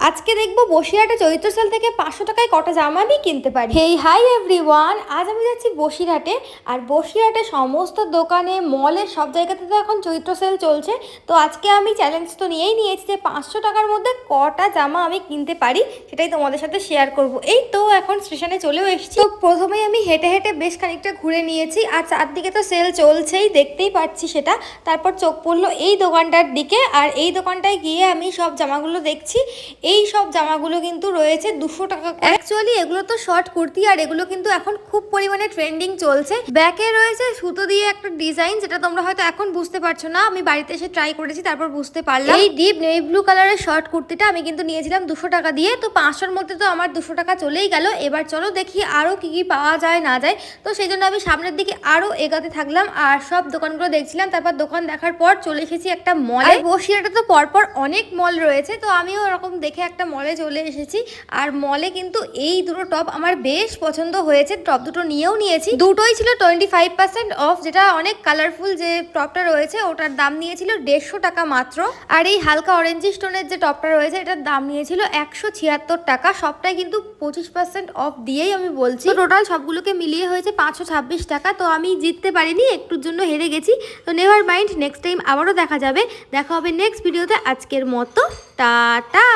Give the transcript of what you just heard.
আজকে দেখবো বসিরহাটে চৈত্র সেল থেকে 500 টাকায় কটা জামা আমি কিনতে পারি। হেই হাই এভরিওয়ান, আজ আমি যাচ্ছি বসিরহাটে। আর বসিরহাটে সমস্ত দোকানে, মলে, সব জায়গাতে তো এখন চৈত্র সেল চলছে। তো আজকে আমি চ্যালেঞ্জ তো নিয়েই নিয়েছি যে 500 টাকার মধ্যে কটা জামা আমি কিনতে পারি, সেটাই তোমাদের সাথে শেয়ার করব। এই তো এখন স্টেশনে চলেও এসেছি। তো প্রথমেই আমি হেঁটে হেঁটে বেশ খানিকটা ঘুরে নিয়েছি, আর চারদিকে তো সেল চলছেই, দেখতেই পাচ্ছি সেটা। তারপর চোখ পড়লো এই দোকানটার দিকে, আর এই দোকানটায় গিয়ে আমি সব জামাগুলো দেখছি। এই সব জামাগুলো কিন্তু রয়েছে 200 টাকা করে। অ্যাকচুয়ালি এগুলো তো শর্ট কুর্তি, আর এগুলো কিন্তু এখন খুব পরিমাণে ট্রেন্ডিং চলছে। ব্যাকে রয়েছে সুতো দিয়ে একটা ডিজাইন, যেটা তোমরা হয়তো এখন বুঝতে পারছো না, আমি বাড়িতে এসে ট্রাই করেছি, তারপর বুঝতে পারলাম। এই ডিপ নেভি ব্লু কালারের শর্ট কুর্তিটা আমি কিন্তু নিয়েছিলাম 200 টাকা দিয়ে। তো 500-র মধ্যে তো আমার 200 টাকা চলেই গেল। এবার চলো দেখি আরো কি কি পাওয়া যায় না যায়। তো সেই জন্য আমি সামনের দিকে আরো এগাতে থাকলাম, আর সব দোকানগুলো দেখছিলাম। তারপর দোকান দেখার পর চলে এসেছি একটা মলে। বসিরহাটে তো পরপর অনেক মল রয়েছে, তো আমিও ওরকম দেখে একটা মলে চলে এসেছি। আর মলে কিন্তু এই দুটো টপ আমার বেশ পছন্দ হয়েছে। টপ দুটো নিয়েও নিয়েছি, দুটোই ছিল 25% অফ, যেটা অনেক কালারফুল যে টপটা রয়েছে ওটার দাম নিয়েছিল 150 টাকা মাত্র। আর এই হালকা অরেঞ্জ স্টোনের যে টপটা রয়েছে এটার দাম নিয়েছিল 176 টাকা। সবটাই কিন্তু 25% অফ দিয়েই আমি বলছি। টোটাল সবগুলোকে মিলিয়ে হয়েছে 526 টাকা। তো আমি জিততে পারিনি, একটুর জন্য হেরে গেছি। তো নেভার মাইন্ড, নেক্সট টাইম আবারও দেখা যাবে। দেখা হবে নেক্সট ভিডিওতে। আজকের মতো টাটা।